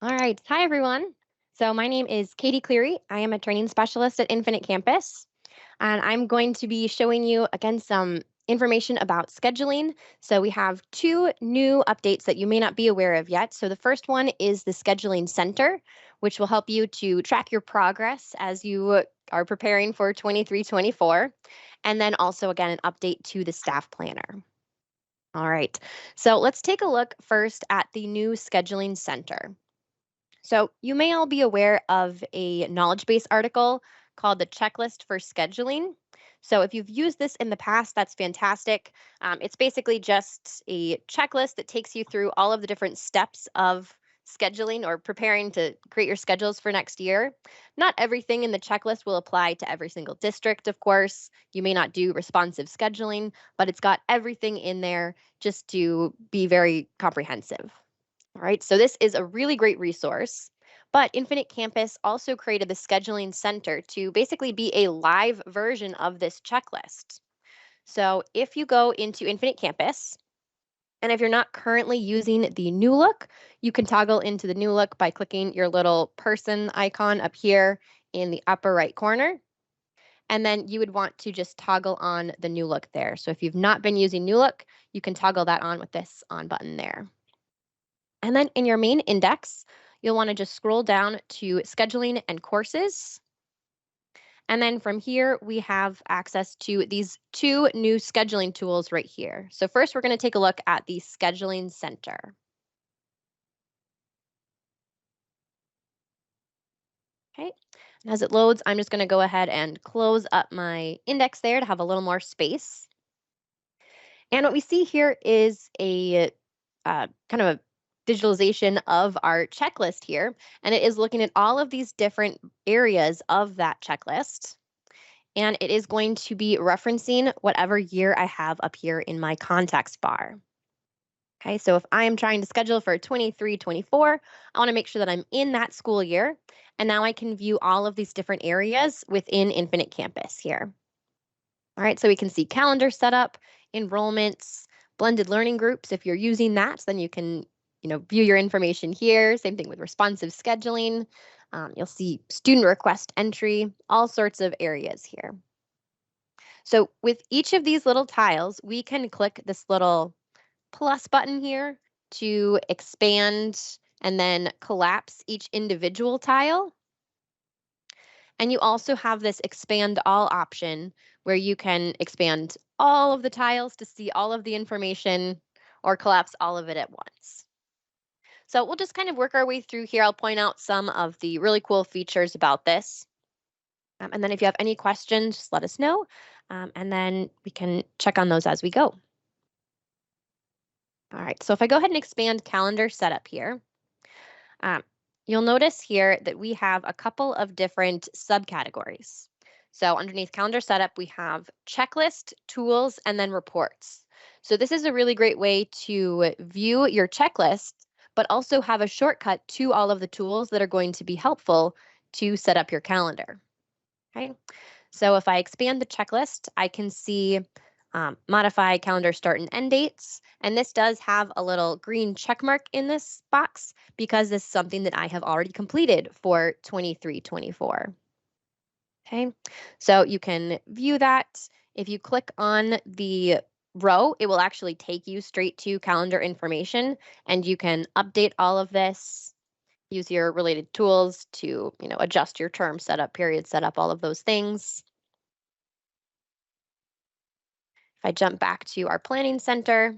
All right. Hi, everyone. So, my name is Katie Cleary. I am a training specialist at Infinite Campus, and I'm going to be showing you again some information about scheduling. So, we have two new updates that you may not be aware of yet. So, the first one is the Scheduling Center, which will help you to track your progress as you are preparing for 23-24. And then also, again, an update to the staff planner. All right. So, let's take a look first at the new Scheduling Center. So, you may all be aware of a knowledge base article called the Checklist for Scheduling. So, if you've used this in the past, that's fantastic. It's basically just a checklist that takes you through all of the different steps of scheduling or preparing to create your schedules for next year. Not everything in the checklist will apply to every single district, of course. You may not do responsive scheduling, but it's got everything in there just to be very comprehensive. All right, so this is a really great resource. But Infinite Campus also created the Scheduling Center to basically be a live version of this checklist. So if you go into Infinite Campus, and if you're not currently using the new look, you can toggle into the new look by clicking your little person icon up here in the upper right corner. And then you would want to just toggle on the new look there. So if you've not been using new look, you can toggle that on with this on button there. And then in your main index, you'll want to just scroll down to scheduling and courses. And then from here, we have access to these two new scheduling tools right here. So first, we're going to take a look at the Scheduling Center. Okay, and as it loads, I'm just going to go ahead and close up my index there to have a little more space. And what we see here is a kind of a visualization of our checklist here, and it is looking at all of these different areas of that checklist. And it is going to be referencing whatever year I have up here in my context bar. Okay, so if I am trying to schedule for 23-24, I want to make sure that I'm in that school year. And now I can view all of these different areas within Infinite Campus here. All right, so we can see calendar setup, enrollments, blended learning groups. If you're using that, then you can, view your information here. Same thing with responsive scheduling. You'll see student request entry, all sorts of areas here. So with each of these little tiles, we can click this little plus button here to expand and then collapse each individual tile. And you also have this expand all option where you can expand all of the tiles to see all of the information or collapse all of it at once. So we'll just kind of work our way through here. I'll point out some of the really cool features about this. And then if you have any questions, just let us know. And then we can check on those as we go. All right, so if I go ahead and expand calendar setup here, um, you'll notice here that we have a couple of different subcategories. So underneath calendar setup, we have checklist, tools, and then reports. So this is a really great way to view your checklist, but also have a shortcut to all of the tools that are going to be helpful to set up your calendar. Okay, so if I expand the checklist, I can see modify calendar start and end dates. And this does have a little green check mark in this box because this is something that I have already completed for 23-24. Okay, so you can view that. If you click on the row, it will actually take you straight to calendar information, and you can update all of this, use your related tools to, adjust your term setup, period setup, all of those things. If I jump back to our planning center,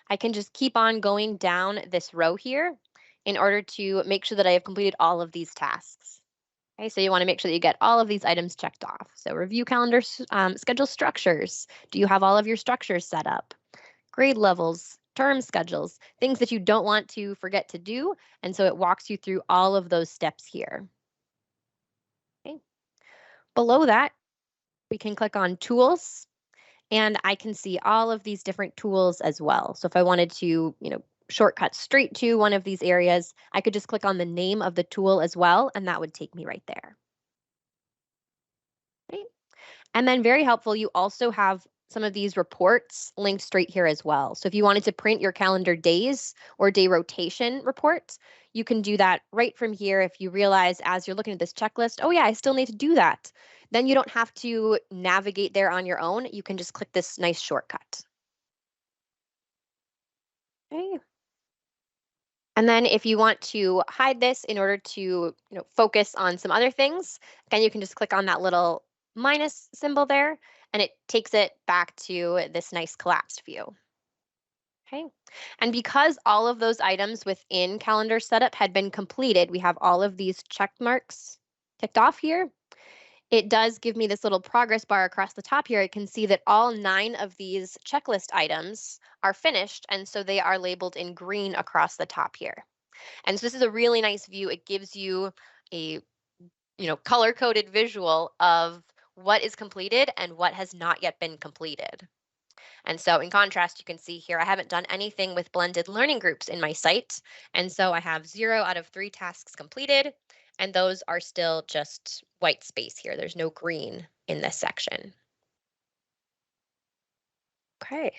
I can just keep on going down this row here in order to make sure that I have completed all of these tasks. Okay, so you want to make sure that you get all of these items checked off. So review calendar, schedule structures. Do you have all of your structures set up? Grade levels, term schedules, things that you don't want to forget to do. And so it walks you through all of those steps here. Okay. Below that, we can click on tools. And I can see all of these different tools as well. So if I wanted to, shortcut straight to one of these areas, I could just click on the name of the tool as well, and that would take me right there. Right? And then very helpful, you also have some of these reports linked straight here as well. So if you wanted to print your calendar days or day rotation report, you can do that right from here. If you realize as you're looking at this checklist, oh yeah, I still need to do that. Then you don't have to navigate there on your own. You can just click this nice shortcut. Okay. And then if you want to hide this in order to, focus on some other things, again, you can just click on that little minus symbol there, and it takes it back to this nice collapsed view. Okay. And because all of those items within calendar setup had been completed, we have all of these check marks ticked off here. It does give me this little progress bar across the top here. I can see that all 9 of these checklist items are finished, and so they are labeled in green across the top here. And so this is a really nice view. It gives you a, color-coded visual of what is completed and what has not yet been completed. And so in contrast, you can see here, I haven't done anything with blended learning groups in my site. And so I have 0 out of 3 tasks completed, and those are still just white space here. There's no green in this section. Okay.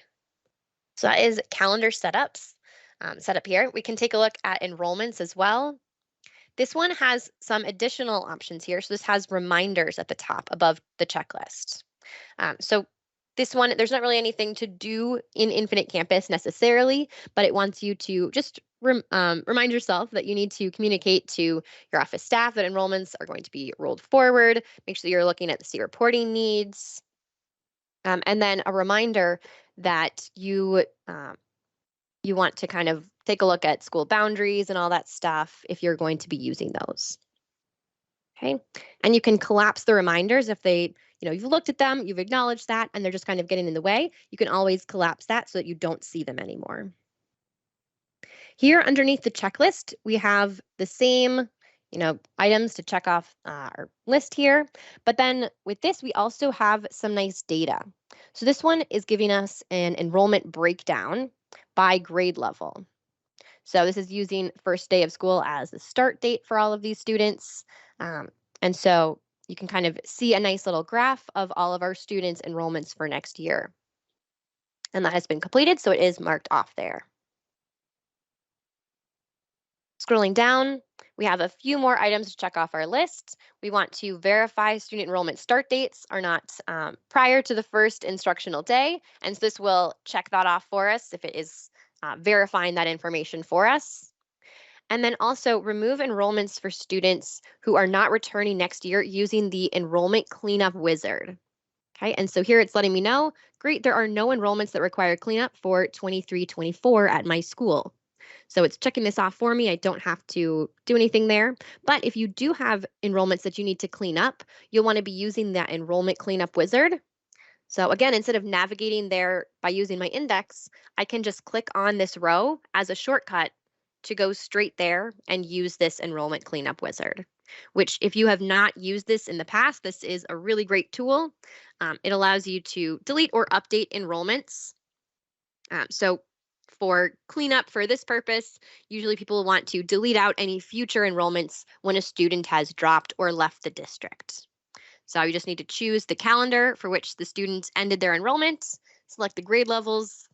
So that is calendar setups. Setup here. We can take a look at enrollments as well. This one has some additional options here. So this has reminders at the top above the checklist. So this one, there's not really anything to do in Infinite Campus necessarily, but it wants you to just remind yourself that you need to communicate to your office staff that enrollments are going to be rolled forward. Make sure you're looking at the state reporting needs. And then a reminder that you want to kind of take a look at school boundaries and all that stuff if you're going to be using those. Okay. And you can collapse the reminders if they, you've looked at them, you've acknowledged that, and they're just kind of getting in the way. You can always collapse that so that you don't see them anymore. Here underneath the checklist, we have the same, items to check off our list here. But then with this, we also have some nice data. So this one is giving us an enrollment breakdown by grade level. So this is using first day of school as the start date for all of these students. And so you can kind of see a nice little graph of all of our students' enrollments for next year. And that has been completed, so it is marked off there. Scrolling down, we have a few more items to check off our list. We want to verify student enrollment start dates are not prior to the first instructional day. And so this will check that off for us if it is verifying that information for us. And then also remove enrollments for students who are not returning next year using the enrollment cleanup wizard. Okay, and so here it's letting me know, great, there are no enrollments that require cleanup for 23-24 at my school. So it's checking this off for me. I don't have to do anything there. But if you do have enrollments that you need to clean up, you'll want to be using that enrollment cleanup wizard. So again, instead of navigating there by using my index, I can just click on this row as a shortcut to go straight there and use this enrollment cleanup wizard, which if you have not used this in the past, this is a really great tool. It allows you to delete or update enrollments. So for cleanup for this purpose, usually people want to delete out any future enrollments when a student has dropped or left the district. So you just need to choose the calendar for which the students ended their enrollment, select the grade levels.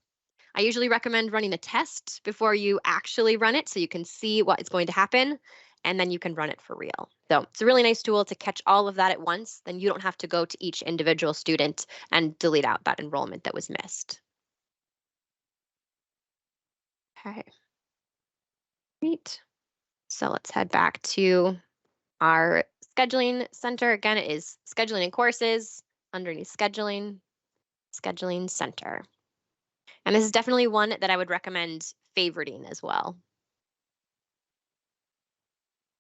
I usually recommend running a test before you actually run it so you can see what is going to happen, and then you can run it for real. So it's a really nice tool to catch all of that at once. Then you don't have to go to each individual student and delete out that enrollment that was missed. Okay. Great. So let's head back to our scheduling center. Again, it is scheduling and courses, underneath scheduling, scheduling center. And this is definitely one that I would recommend favoriting as well.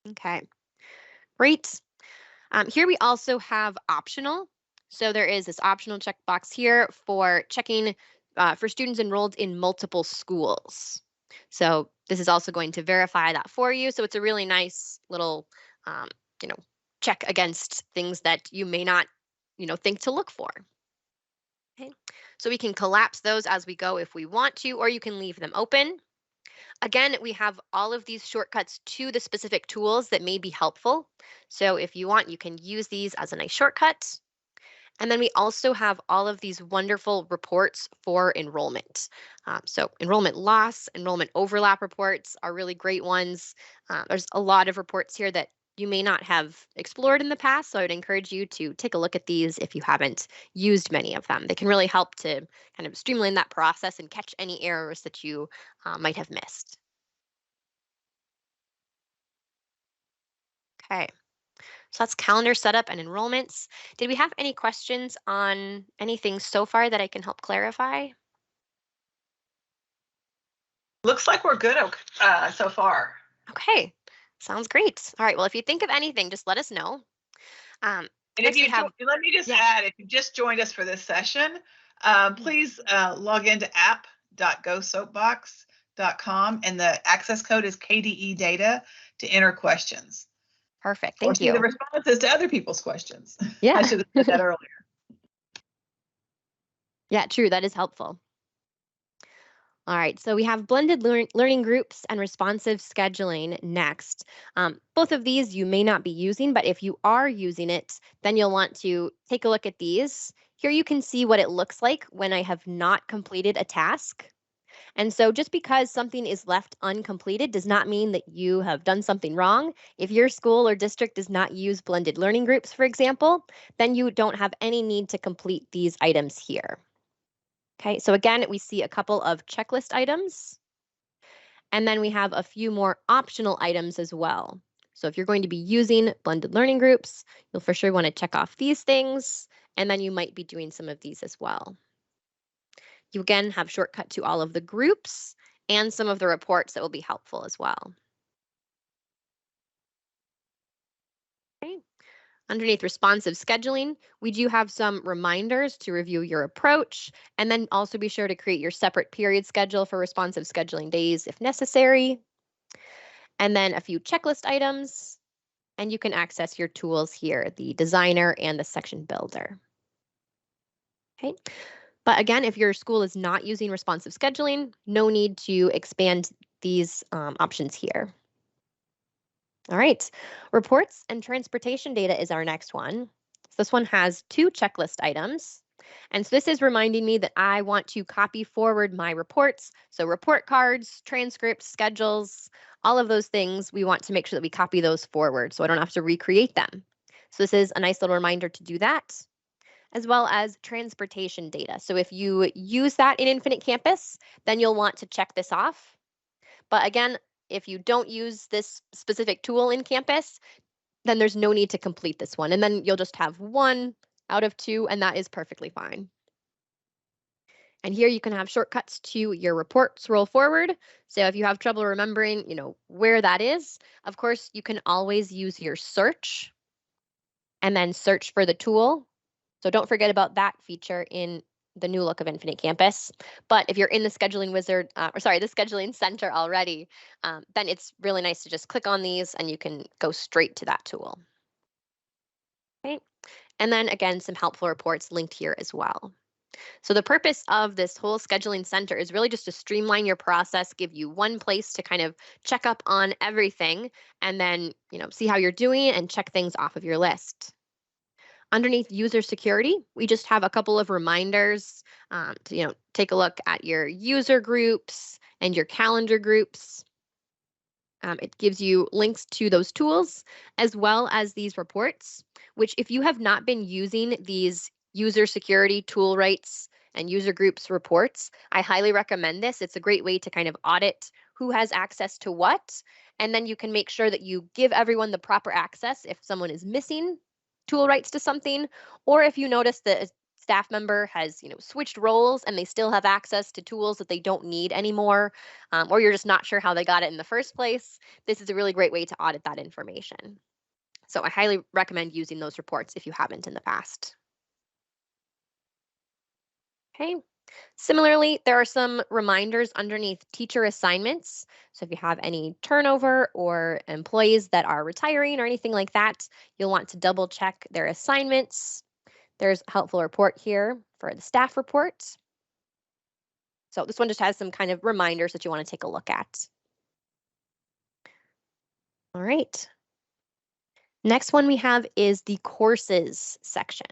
Okay, great. Here we also have optional. So there is this optional checkbox here for checking for students enrolled in multiple schools. So this is also going to verify that for you. So it's a really nice little, you know, check against things that you may not, think to look for. Okay, so we can collapse those as we go if we want to, or you can leave them open. Again, we have all of these shortcuts to the specific tools that may be helpful. So if you want, you can use these as a nice shortcut. And then we also have all of these wonderful reports for enrollment. So enrollment loss, enrollment overlap reports are really great ones. There's a lot of reports here that you may not have explored in the past, so I would encourage you to take a look at these if you haven't used many of them. They can really help to kind of streamline that process and catch any errors that you might have missed. Okay, so that's calendar setup and enrollments. Did we have any questions on anything so far that I can help clarify? Looks like we're good so far. Okay, sounds great. All right, well, if you think of anything, just let us know. And Next we have, let me just yeah, add, if you just joined us for this session, please log into app.gosoapbox.com, and the access code is KDE data to enter questions perfect. or Thank see the you. responses to other people's questions. I Yeah, should have said that earlier. yeah, true. That is helpful. All right, so we have blended learning groups and responsive scheduling next. Both of these you may not be using, but if you are using it, then you'll want to take a look at these. Here you can see what it looks like when I have not completed a task. And so just because something is left uncompleted does not mean that you have done something wrong. If your school or district does not use blended learning groups, for example, then you don't have any need to complete these items here. Okay, so again, we see a couple of checklist items, and then we have a few more optional items as well. So if you're going to be using blended learning groups, you'll for sure want to check off these things, and then you might be doing some of these as well. You again have shortcut to all of the groups and some of the reports that will be helpful as well. Okay. Underneath responsive scheduling, we do have some reminders to review your approach, and then also be sure to create your separate period schedule for responsive scheduling days if necessary. And then a few checklist items, and you can access your tools here, the designer and the section builder. Okay. But again, if your school is not using responsive scheduling, no need to expand these options here. All right, reports and transportation data is our next one. So this one has two checklist items. And so this is reminding me that I want to copy forward my reports. So report cards, transcripts, schedules, all of those things, we want to make sure that we copy those forward so I don't have to recreate them. So this is a nice little reminder to do that, as well as transportation data. So if you use that in Infinite Campus, then you'll want to check this off. But again, if you don't use this specific tool in Campus, then there's no need to complete this one. And then you'll just have one out of two, and that is perfectly fine. And here you can have shortcuts to your reports roll forward. So if you have trouble remembering, where that is, of course, you can always use your search and then search for the tool. So don't forget about that feature in the new look of Infinite Campus. But if you're in the scheduling wizard, the scheduling center already, then it's really nice to just click on these and you can go straight to that tool. Okay. And then again, some helpful reports linked here as well. So the purpose of this whole scheduling center is really just to streamline your process, give you one place to kind of check up on everything, and then, see how you're doing and check things off of your list. Underneath user security, we just have a couple of reminders to take a look at your user groups and your calendar groups. It gives you links to those tools as well as these reports, which if you have not been using these user security tool rights and user groups reports, I highly recommend this. It's a great way to kind of audit who has access to what, and then you can make sure that you give everyone the proper access if someone is missing tool rights to something, or if you notice that a staff member has switched roles and they still have access to tools that they don't need anymore, or you're just not sure how they got it in the first place, this is a really great way to audit that information. So I highly recommend using those reports if you haven't in the past. Okay. Similarly, there are some reminders underneath teacher assignments. So if you have any turnover or employees that are retiring or anything like that, you'll want to double check their assignments. There's a helpful report here for the staff report. So this one just has some kind of reminders that you want to take a look at. All right. Next one we have is the courses section.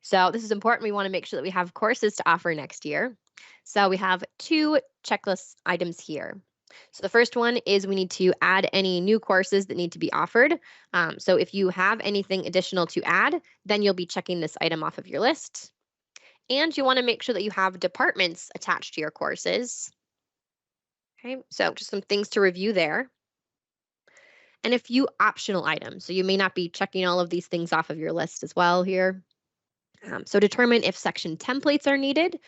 So this is important. We want to make sure that we have courses to offer next year. So we have two checklist items here. So the first one is we need to add any new courses that need to be offered. So if you have anything additional to add, then you'll be checking this item off of your list. And you want to make sure that you have departments attached to your courses. Okay, so just some things to review there. And a few optional items. So you may not be checking all of these things off of your list as well here. So determine if section templates are needed.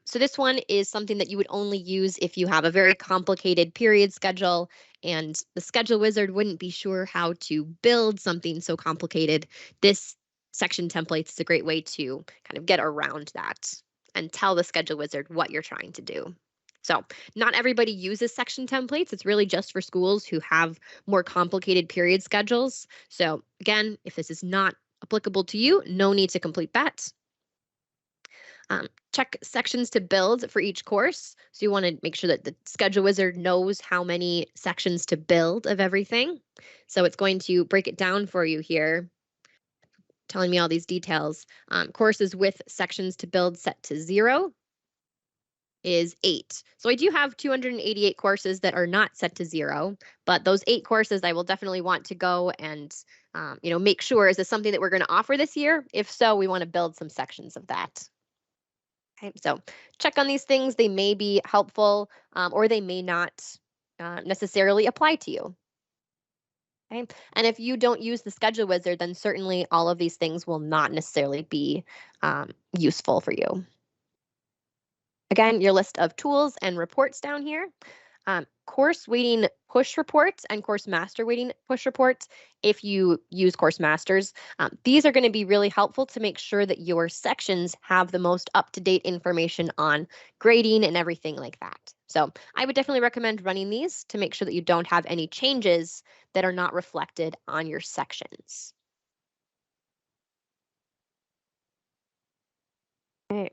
So this one is something that you would only use if you have a very complicated period schedule and the schedule wizard wouldn't be sure how to build something so complicated. This section templates is a great way to kind of get around that and tell the schedule wizard what you're trying to do. So not everybody uses section templates. It's really just for schools who have more complicated period schedules. So again, if this is not applicable to you, no need to complete that. Check sections to build for each course. So you want to make sure that the schedule wizard knows how many sections to build of everything. So it's going to break it down for you here, telling me all these details. Courses with sections to build set to 0 is 8. So I do have 288 courses that are not set to 0, but those 8 courses I will definitely want to go and make sure, is this something that we're going to offer this year? If so, we want to build some sections of that. Okay, so check on these things. They may be helpful or they may not necessarily apply to you. Okay, and if you don't use the schedule wizard, then certainly all of these things will not necessarily be useful for you. Again, your list of tools and reports down here. Course weighting push reports and course master weighting push reports, if you use course masters, these are going to be really helpful to make sure that your sections have the most up-to-date information on grading and everything like that. So I would definitely recommend running these to make sure that you don't have any changes that are not reflected on your sections. Okay.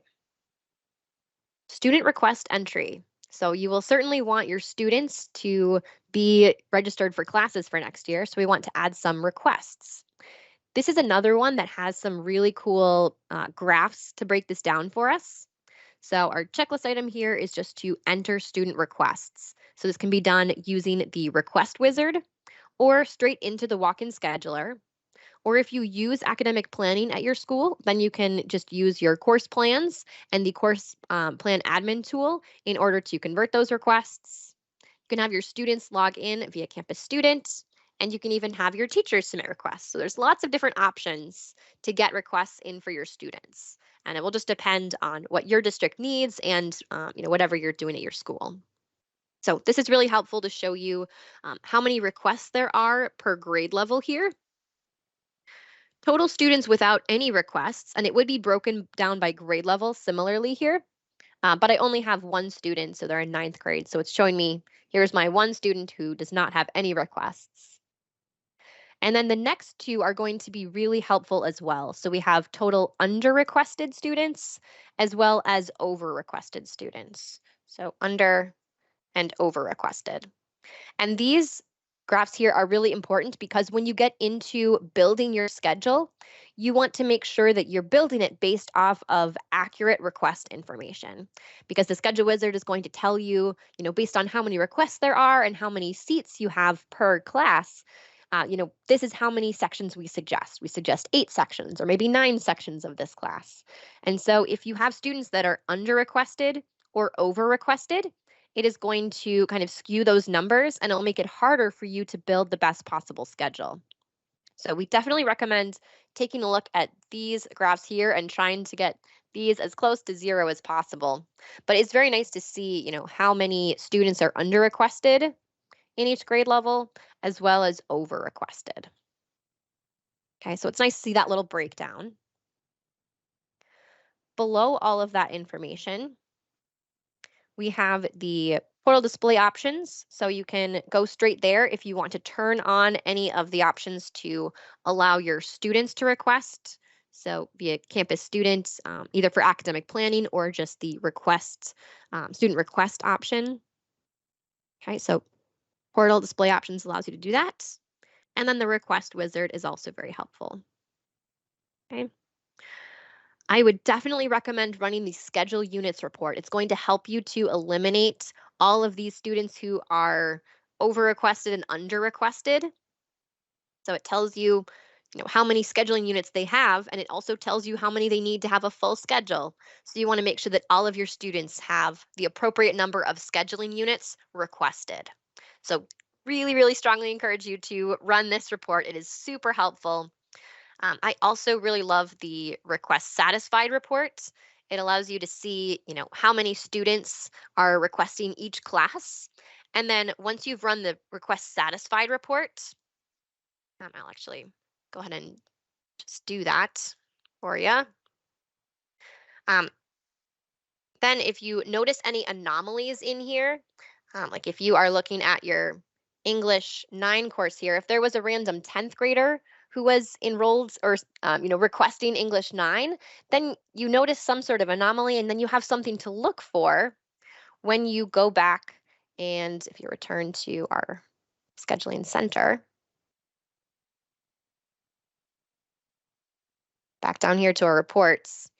Student request entry. So you will certainly want your students to be registered for classes for next year. So we want to add some requests. This is another one that has some really cool graphs to break this down for us. So our checklist item here is just to enter student requests. So this can be done using the request wizard or straight into the walk-in scheduler. Or if you use academic planning at your school, then you can just use your course plans and the course plan admin tool in order to convert those requests. You can have your students log in via Campus Student, and you can even have your teachers submit requests. So there's lots of different options to get requests in for your students. And it will just depend on what your district needs and whatever you're doing at your school. So this is really helpful to show you how many requests there are per grade level here. Total students without any requests, and it would be broken down by grade level similarly here. But I only have one student, so they're in 9th grade. So it's showing me here's my one student who does not have any requests. And then the next two are going to be really helpful as well. So we have total under requested students as well as over requested students. So under and over requested. And these graphs here are really important because when you get into building your schedule, you want to make sure that you're building it based off of accurate request information because the schedule wizard is going to tell you, based on how many requests there are and how many seats you have per class, this is how many sections we suggest. We suggest 8 sections or maybe 9 sections of this class. And so if you have students that are under requested or over requested, it is going to kind of skew those numbers and it'll make it harder for you to build the best possible schedule. So we definitely recommend taking a look at these graphs here and trying to get these as close to 0 as possible. But it's very nice to see, how many students are under requested in each grade level as well as over requested. Okay, so it's nice to see that little breakdown. Below all of that information, we have the portal display options. So you can go straight there if you want to turn on any of the options to allow your students to request. So via campus students, either for academic planning or just the student request option. Okay, so portal display options allows you to do that. And then the request wizard is also very helpful. Okay. I would definitely recommend running the schedule units report. It's going to help you to eliminate all of these students who are over requested and under requested. So it tells you, how many scheduling units they have, and it also tells you how many they need to have a full schedule. So you want to make sure that all of your students have the appropriate number of scheduling units requested. So really, really strongly encourage you to run this report. It is super helpful. I also really love the request satisfied report. It allows you to see, how many students are requesting each class. And then once you've run the request satisfied report, I'll actually go ahead and just do that for you. Um, then if you notice any anomalies in here, like if you are looking at your English 9 course here, if there was a random 10th grader who was enrolled or requesting English 9, then you notice some sort of anomaly, and then you have something to look for when you go back and if you return to our scheduling center. Back down here to our reports,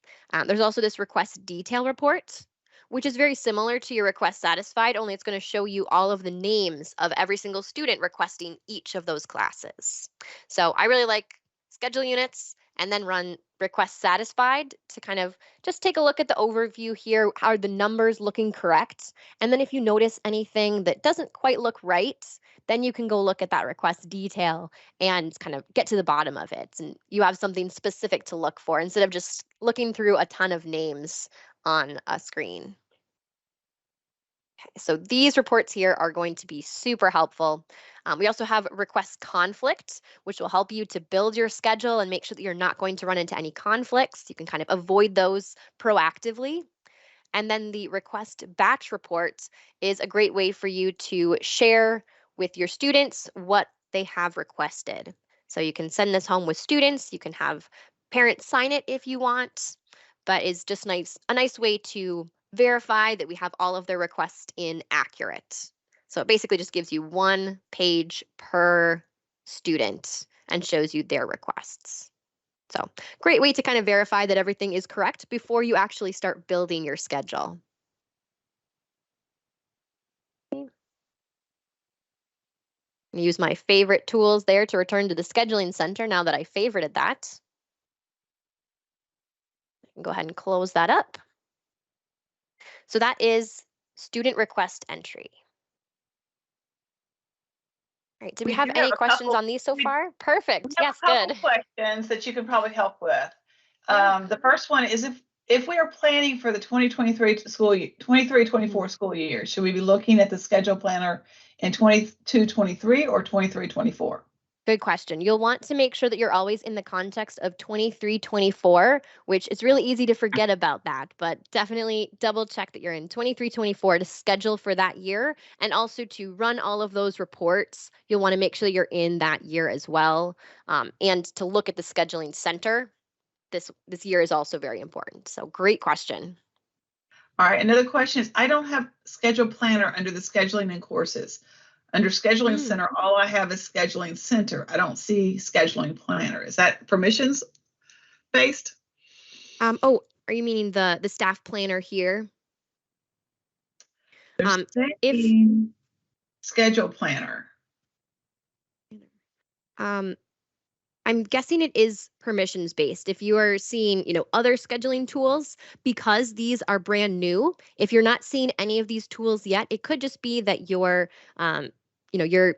there's also this request detail report, which is very similar to your request satisfied, only it's going to show you all of the names of every single student requesting each of those classes. So I really like schedule units and then run request satisfied to kind of just take a look at the overview here. Are the numbers looking correct? And then if you notice anything that doesn't quite look right, then you can go look at that request detail and kind of get to the bottom of it. And you have something specific to look for instead of just looking through a ton of names on a screen. So these reports here are going to be super helpful. We also have request conflict, which will help you to build your schedule and make sure that you're not going to run into any conflicts. You can kind of avoid those proactively. And then the request batch report is a great way for you to share with your students what they have requested. So you can send this home with students. You can have parents sign it if you want, but it's just a nice way to verify that we have all of their requests in accurate. So it basically just gives you 1 page per student and shows you their requests. So great way to kind of verify that everything is correct before you actually start building your schedule. Use my favorite tools there to return to the scheduling center now that I favorited that. I can go ahead and close that up. So that is student request entry. All right, do we We have do have any a questions couple. on these so We far? We Perfect. have Yes, a couple good. questions that you can probably help with. Yeah. The first one is if we are planning for the 2023 school year, 23-24 Mhm. school year, should we be looking at the schedule planner in 22-23 or 23-24? Good question. You'll want to make sure that you're always in the context of 23-24, which it's really easy to forget about that, but definitely double check that you're in 23-24 to schedule for that year. And also to run all of those reports, you'll want to make sure that you're in that year as well. And to look at the scheduling center, this year is also very important. So great question. All right, another question is I don't have schedule planner under the scheduling and courses. Under scheduling Mm. center, all I have is scheduling center. I don't see scheduling planner. Is that permissions based? Oh, are you meaning the staff planner here? They're If saying schedule planner. um, I'm guessing it is permissions based. If you are seeing, other scheduling tools, because these are brand new, if you're not seeing any of these tools yet, it could just be that um, your your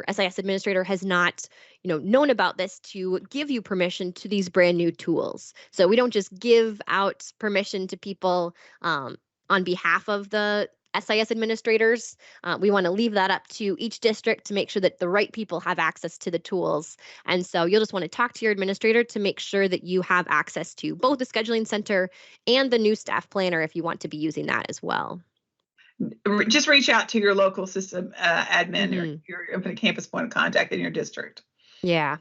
SIS administrator has not, known about this to give you permission to these brand new tools. So we don't just give out permission to people on behalf of the SIS administrators. We want to leave that up to each district to make sure that the right people have access to the tools. And so you'll just want to talk to your administrator to make sure that you have access to both the scheduling center and the new staff planner if you want to be using that as well. Just reach out to your local system admin or Hmm. your Infinite Campus point of contact in your district. Yeah.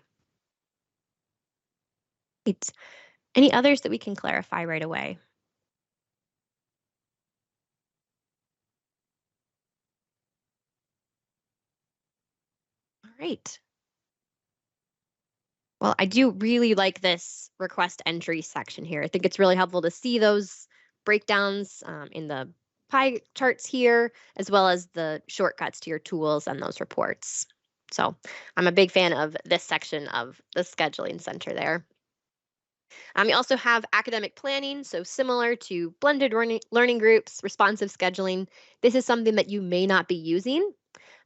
It's any others that we can clarify right away? All right. Well, I do really like this request entry section here. I think it's really helpful to see those breakdowns in the pie charts here, as well as the shortcuts to your tools and those reports. So I'm a big fan of this section of the scheduling center there. You also have academic planning, so similar to blended learning groups, responsive scheduling. This is something that you may not be using,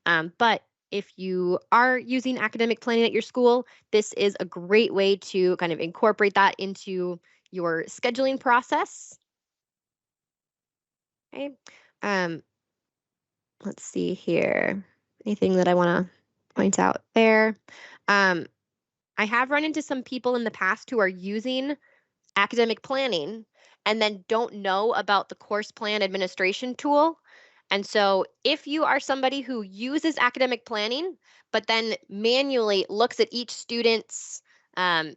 but if you are using academic planning at your school, this is a great way to kind of incorporate that into your scheduling process. Okay. Um, let's see here. Anything that I want to point out there? Um, I have run into some people in the past who are using academic planning and then don't know about the course plan administration tool. And so if you are somebody who uses academic planning, but then manually looks at each student's um,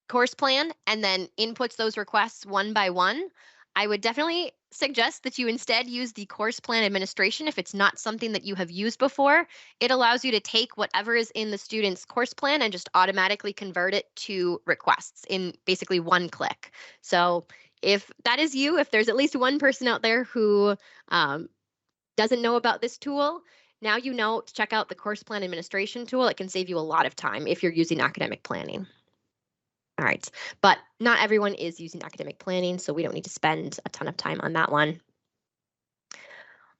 course plan and then inputs those requests one by one, I would definitely suggest that you instead use the course plan administration if it's not something that you have used before. It allows you to take whatever is in the student's course plan and just automatically convert it to requests in basically one click. So if that is you, if there's at least one person out there who doesn't know about this tool, now you know to check out the course plan administration tool. It can save you a lot of time if you're using academic planning. All right, but not everyone is using academic planning, so we don't need to spend a ton of time on that one.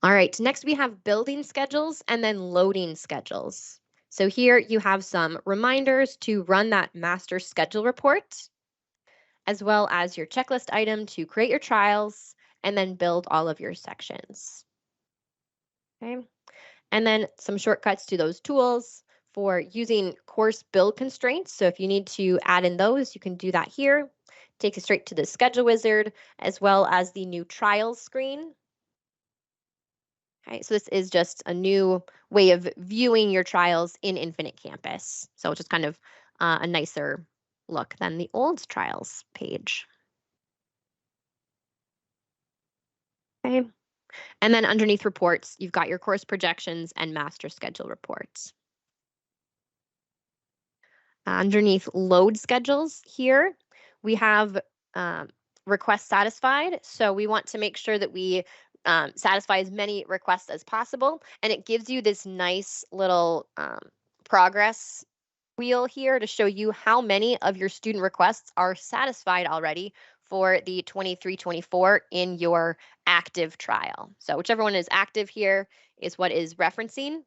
All right, next we have building schedules and then loading schedules. So here you have some reminders to run that master schedule report, as well as your checklist item to create your trials and then build all of your sections. Okay, and then some shortcuts to those tools for using course build constraints. So if you need to add in those, you can do that here. Take you straight to the schedule wizard, as well as the new trials screen. Okay, so this is just a new way of viewing your trials in Infinite Campus. So it's just kind of a nicer look than the old trials page. Okay, and then underneath reports, you've got your course projections and master schedule reports. Underneath load schedules here, we have requests satisfied. So we want to make sure that we satisfy as many requests as possible. And it gives you this nice little progress wheel here to show you how many of your student requests are satisfied already for the 23-24 in your active trial. So whichever one is active here is what is referencing.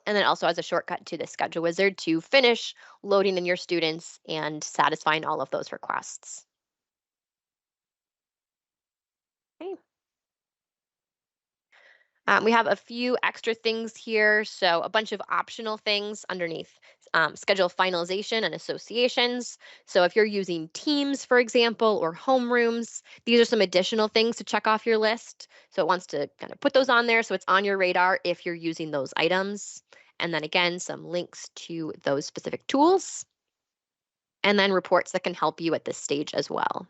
And then also as a shortcut to the schedule wizard to finish loading in your students and satisfying all of those requests. Okay. We have a few extra things here, so a bunch of optional things underneath schedule finalization and associations. So if you're using Teams, for example, or homerooms, these are some additional things to check off your list. So it wants to kind of put those on there so it's on your radar if you're using those items. And then again, some links to those specific tools. And then reports that can help you at this stage as well.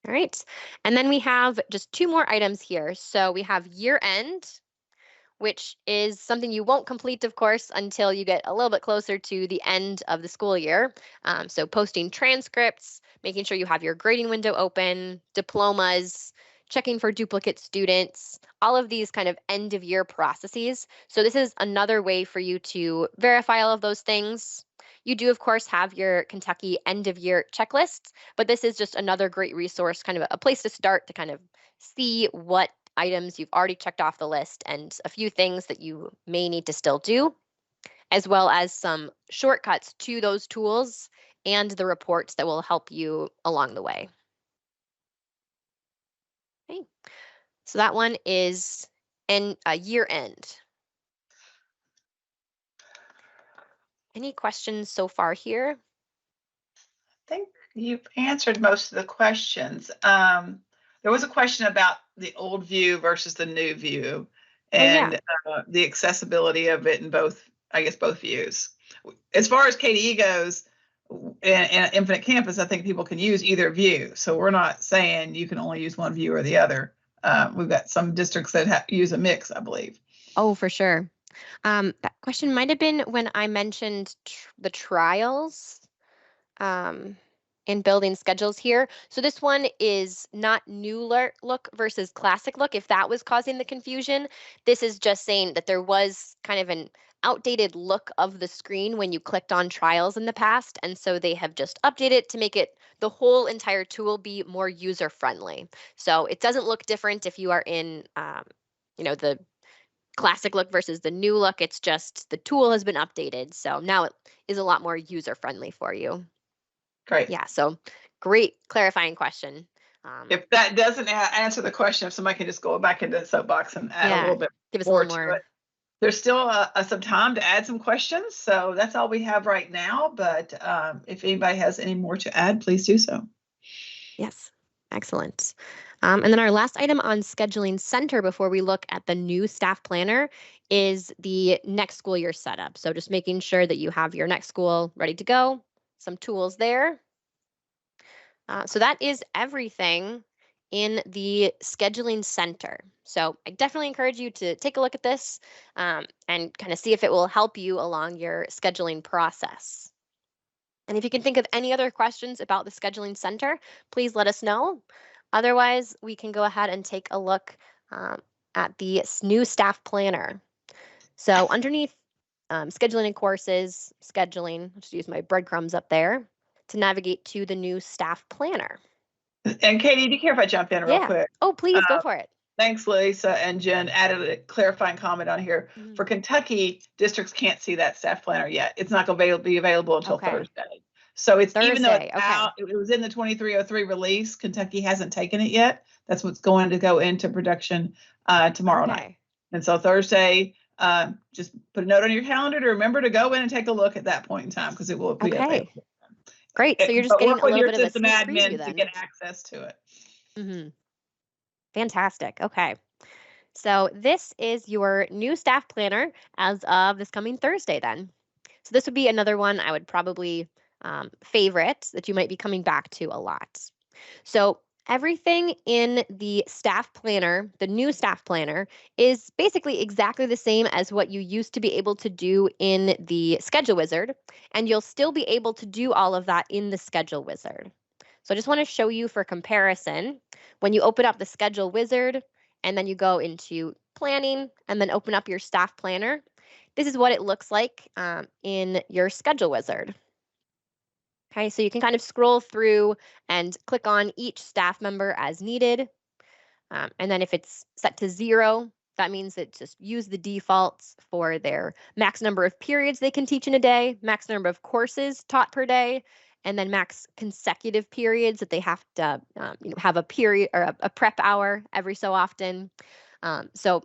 All right, and then we have just two more items here. So we have year end, which is something you won't complete, of course, until you get a little bit closer to the end of the school year. So posting transcripts, making sure you have your grading window open, diplomas, checking for duplicate students, all of these kind of end of year processes. So this is another way for you to verify all of those things. You do, of course, have your Kentucky end of year checklists, but this is just another great resource, kind of a place to start to kind of see what items you've already checked off the list and a few things that you may need to still do, as well as some shortcuts to those tools and the reports that will help you along the way. Okay, so that one is year end. Any questions so far here? I think you've answered most of the questions. There was a question about the old view versus the new view Oh yeah. and the accessibility of it in both, I guess, both views. As far as KDE goes, in Infinite Campus, I think people can use either view. So we're not saying you can only use one view or the other. We've got some districts that use a mix, I believe. Oh, for sure. That question might have been when I mentioned the trials um, in building schedules here. So this one is not new look versus classic look. If that was causing the confusion, this is just saying that there was kind of an outdated look of the screen when you clicked on trials in the past. And so they have just updated to make it the whole entire tool be more user friendly. So it doesn't look different if you are in, the classic look versus the new look. It's just the tool has been updated. So now it is a lot more user friendly for you. Great. Yeah, so great clarifying question. If that doesn't answer the question, if somebody can just go back into the soapbox and add a Yeah, little bit give us a more little to more. it. There's still some time to add some questions, so that's all we have right now. But if anybody has any more to add, please do so. Yes, excellent. And then our last item on scheduling center before we look at the new staff planner is the next school year setup. So just making sure that you have your next school ready to go, some tools there. So that is everything in the scheduling center. So I definitely encourage you to take a look at this and kind of see if it will help you along your scheduling process. And if you can think of any other questions about the scheduling center, please let us know. Otherwise, we can go ahead and take a look um, at the new staff planner. So underneath scheduling and courses, scheduling, I'll just use my breadcrumbs up there to navigate to the new staff planner. And Katie, do you care if I jump in real Yeah. quick? Oh, please go for it. Thanks, Lisa and Jen added a clarifying comment on here. Mhm. For Kentucky, districts can't see that staff planner yet. It's not going to be available until Okay. Thursday. So it's even though it's Thursday. Okay. out, it was in the 2303 release. Kentucky hasn't taken it yet. That's what's going to go into production tomorrow night. Okay. And so Thursday, just put a note on your calendar to remember to go in and take a look at that point in time because it will be Okay. available. Great. So you're just But getting work a with little your bit of a system sneak preview admin to then. get access to it. Mm-hmm. Fantastic. Okay. So this is your new staff planner as of this coming Thursday then. So this would be another one I would probably favorite that you might be coming back to a lot. So everything in the staff planner, the new staff planner, is basically exactly the same as what you used to be able to do in the schedule wizard. And you'll still be able to do all of that in the schedule wizard. So I just want to show you for comparison, when you open up the schedule wizard and then you go into planning and then open up your staff planner, this is what it looks like in your schedule wizard. Okay, so you can kind of scroll through and click on each staff member as needed. And then if it's set to 0, that means that just use the defaults for their max number of periods they can teach in a day, max number of courses taught per day, and then max consecutive periods that they have to have a period or a prep hour every so often. So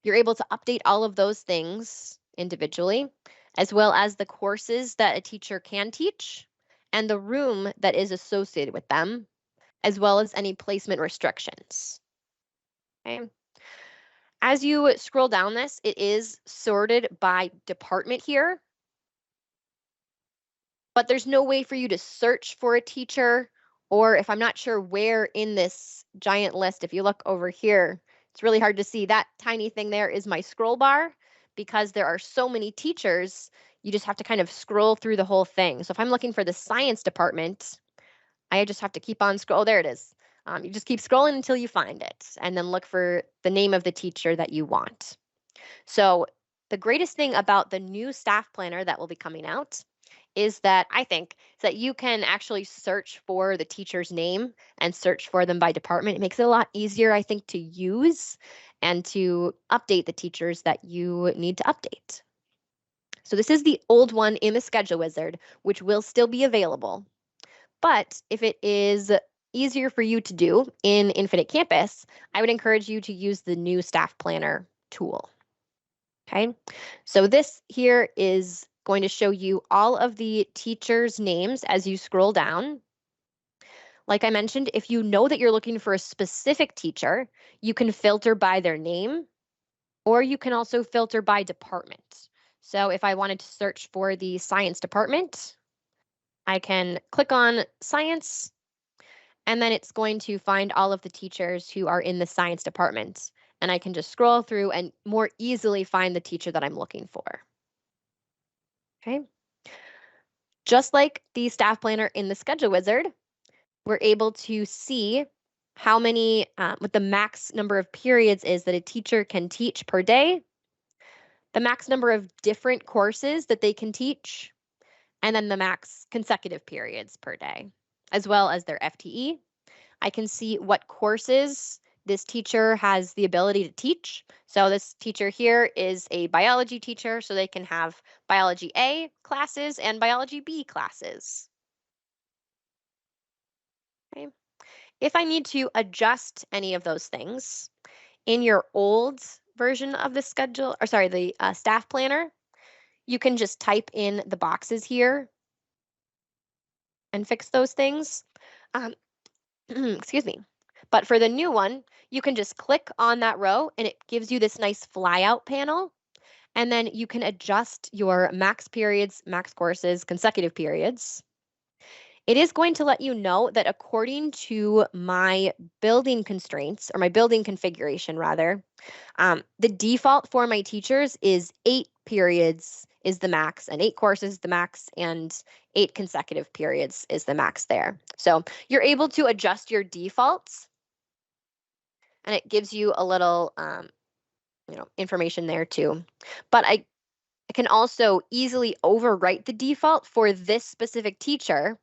you're able to update all of those things individually, as well as the courses that a teacher can teach and the room that is associated with them, as well as any placement restrictions. Okay. As you scroll down this, it is sorted by department here, but there's no way for you to search for a teacher, or if I'm not sure where in this giant list, if you look over here, it's really hard to see. That tiny thing there is my scroll bar because there are so many teachers, you just have to kind of scroll through the whole thing. So if I'm looking for the science department, I just have to keep on scroll. Oh, there it is. You just keep scrolling until you find it and then look for the name of the teacher that you want. So the greatest thing about the new staff planner that will be coming out is that I think is that you can actually search for the teacher's name and search for them by department. It makes it a lot easier, I think, to use and to update the teachers that you need to update. So this is the old one in the schedule wizard, which will still be available. But if it is easier for you to do in Infinite Campus, I would encourage you to use the new staff planner tool. Okay, so this here is going to show you all of the teachers' names as you scroll down. Like I mentioned, if you know that you're looking for a specific teacher, you can filter by their name, or you can also filter by department. So if I wanted to search for the science department, I can click on science, and then it's going to find all of the teachers who are in the science department. and I can just scroll through and more easily find the teacher that I'm looking for. Okay. Just like the staff planner in the schedule wizard, we're able to see how many, what the max number of periods is that a teacher can teach per day, the max number of different courses that they can teach, and then the max consecutive periods per day, as well as their FTE. I can see what courses this teacher has the ability to teach. So this teacher here is a biology teacher, so they can have biology A classes and biology B classes. Okay. If I need to adjust any of those things in your old version of the schedule, or sorry, the staff planner, you can just type in the boxes here and fix those things. Um, excuse me. But for the new one, you can just click on that row and it gives you this nice flyout panel. And then you can adjust your max periods, max courses, consecutive periods. It is going to let you know that according to my building constraints, or my building configuration rather, the default for my teachers is 8 periods is the max, and 8 courses is the max, and 8 consecutive periods is the max there. So you're able to adjust your defaults, and it gives you a little information there too. But I can also easily overwrite the default for this specific teacher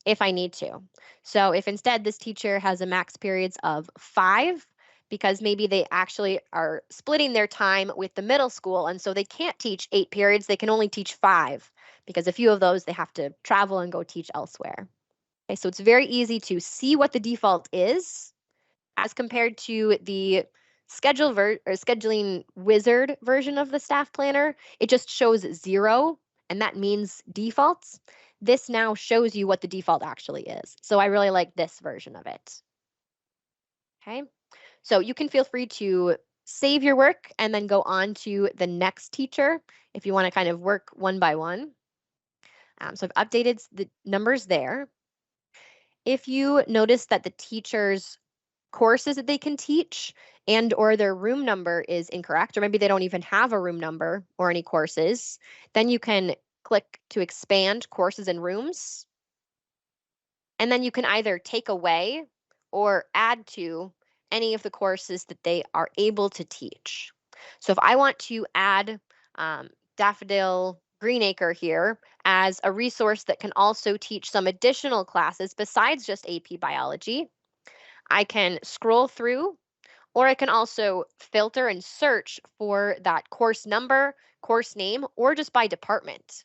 if I need to. So if instead this teacher has a max periods of 5, because maybe they actually are splitting their time with the middle school, and so they can't teach 8 periods, they can only teach 5, because a few of those they have to travel and go teach elsewhere. Okay, so it's very easy to see what the default is as compared to the scheduling wizard version of the staff planner. It just shows 0, and that means defaults. This now shows you what the default actually is. So I really like this version of it. Okay, so you can feel free to save your work and then go on to the next teacher if you want to kind of work one by one. So I've updated the numbers there. If you notice that the teacher's courses that they can teach and or their room number is incorrect, or maybe they don't even have a room number or any courses, then you can click to expand courses and rooms. And then you can either take away or add to any of the courses that they are able to teach. So if I want to add Daffodil Greenacre here as a resource that can also teach some additional classes besides just AP Biology, I can scroll through, or I can also filter and search for that course number, course name, or just by department.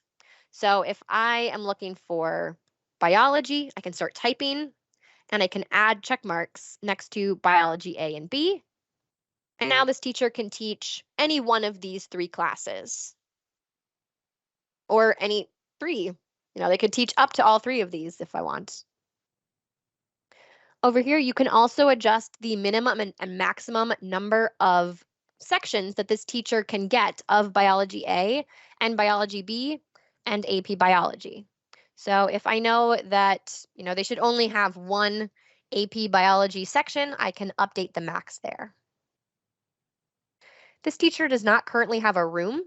So if I am looking for biology, I can start typing and I can add check marks next to biology A and B. And now this teacher can teach any one of these 3 classes, or any 3. They could teach up to all 3 of these if I want. Over here, you can also adjust the minimum and maximum number of sections that this teacher can get of biology A and biology B and AP biology. So if I know that, they should only have 1 AP biology section, I can update the max there. This teacher does not currently have a room,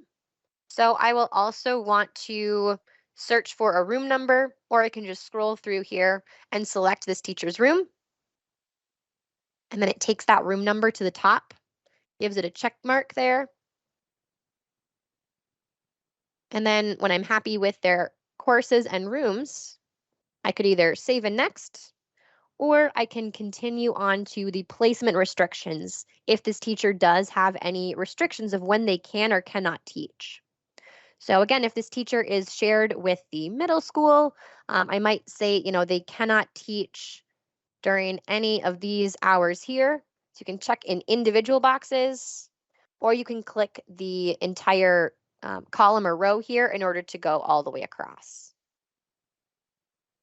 so I will also want to search for a room number, or I can just scroll through here and select this teacher's room. And then it takes that room number to the top, gives it a check mark there. And then when I'm happy with their courses and rooms, I could either save and next, or I can continue on to the placement restrictions if this teacher does have any restrictions of when they can or cannot teach. So again, if this teacher is shared with the middle school, I might say, they cannot teach during any of these hours here. So you can check in individual boxes, or you can click the entire column or row here in order to go all the way across.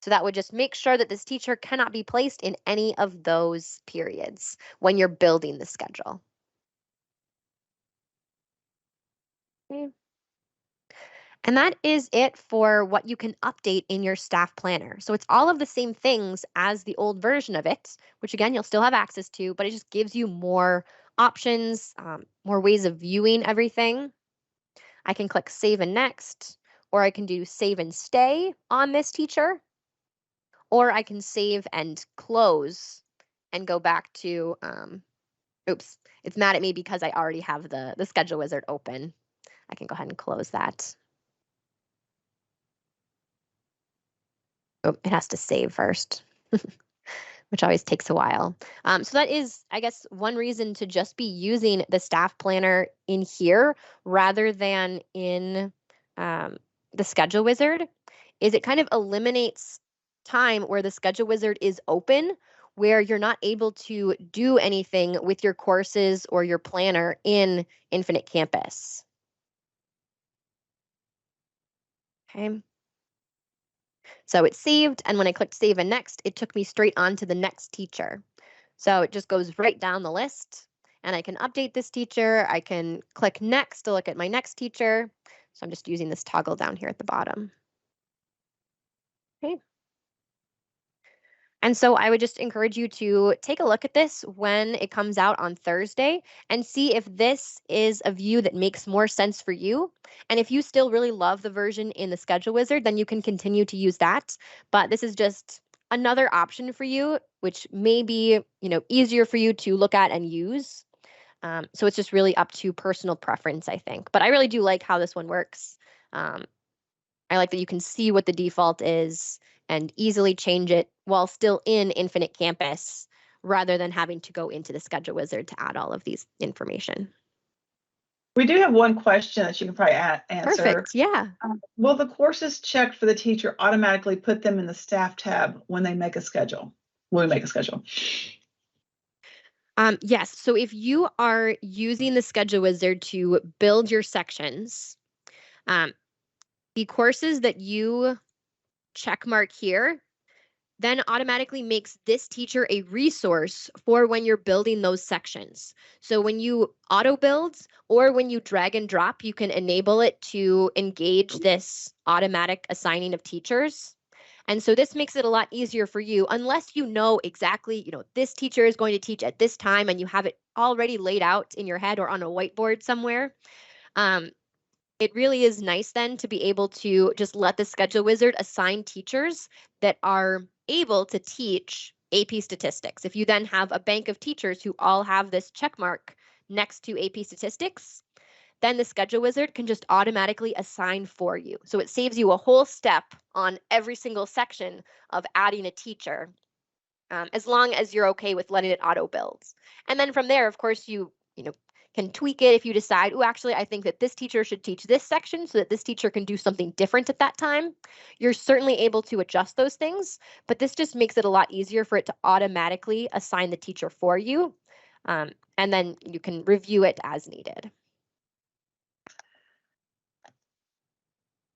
So that would just make sure that this teacher cannot be placed in any of those periods when you're building the schedule. Okay. And that is it for what you can update in your staff planner. So it's all of the same things as the old version of it, which again, you'll still have access to, but it just gives you more options, more ways of viewing everything. I can click Save and Next, or I can do Save and Stay on this teacher, or I can save and close and go back to, oops, it's mad at me because I already have the schedule wizard open. I can go ahead and close that. Oh, it has to save first, which always takes a while. So that is, I guess, one reason to just be using the staff planner in here rather than in the schedule wizard, is it kind of eliminates time where the schedule wizard is open, where you're not able to do anything with your courses or your planner in Infinite Campus. Okay. So it's saved, and when I clicked Save and Next, it took me straight on to the next teacher. So it just goes right down the list, and I can update this teacher. I can click Next to look at my next teacher. So I'm just using this toggle down here at the bottom. Okay. And so I would just encourage you to take a look at this when it comes out on Thursday and see if this is a view that makes more sense for you. And if you still really love the version in the schedule wizard, then you can continue to use that. But this is just another option for you, which may be, easier for you to look at and use. So it's just really up to personal preference, I think. But I really do like how this one works. I like that you can see what the default is and easily change it while still in Infinite Campus rather than having to go into the schedule wizard to add all of these information. We do have one question that you can probably answer. Perfect. Yeah. Will the courses checked for the teacher automatically put them in the staff tab when they make a schedule? When we make a schedule? Yes. So if you are using the schedule wizard to build your sections, the courses that you check mark here then automatically makes this teacher a resource for when you're building those sections. So when you auto build or when you drag and drop, you can enable it to engage this automatic assigning of teachers. And so this makes it a lot easier for you unless you know exactly, this teacher is going to teach at this time and you have it already laid out in your head or on a whiteboard somewhere. It really is nice then to be able to just let the schedule wizard assign teachers that are able to teach AP statistics. If you then have a bank of teachers who all have this check mark next to AP statistics, then the schedule wizard can just automatically assign for you. So it saves you a whole step on every single section of adding a teacher, as long as you're okay with letting it auto build. And then from there, of course, you can tweak it if you decide, oh, actually, I think that this teacher should teach this section so that this teacher can do something different at that time. You're certainly able to adjust those things, but this just makes it a lot easier for it to automatically assign the teacher for you. And then you can review it as needed.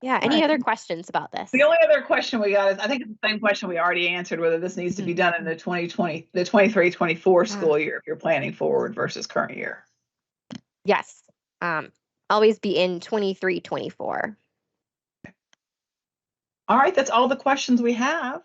Yeah, any other questions about this? The only other question we got is, I think it's the same question we already answered, whether this needs to be done in the 23-24 school year if you're planning forward versus current year. Yes, always be in 23-24. All right, that's all the questions we have.